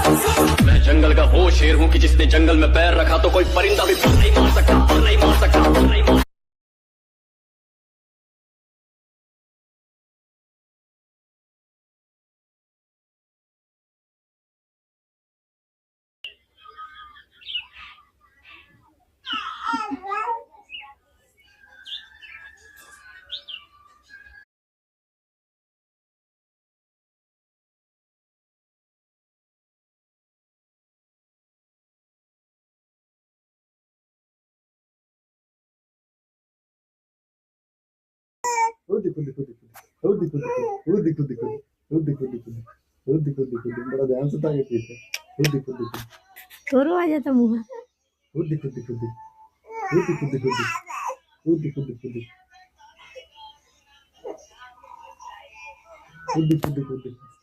मैं जंगल का वो शेर हूँ कि जिसने जंगल में पैर रखा तो कोई परिंदा भी पर नहीं मार सकता, पर नहीं मार सकता, पर नहीं मार। वो देखो देखो देखो, वो देखो देखो, वो देखो देखो, वो देखो देखो, वो देखो देखो, बड़ा ध्यान से ताकि पीछे, वो देखो देखो, छोरो आ जाता मुँह वो देखो देखो, वो देखो देखो, वो देखो देखो, वो देखो देखो,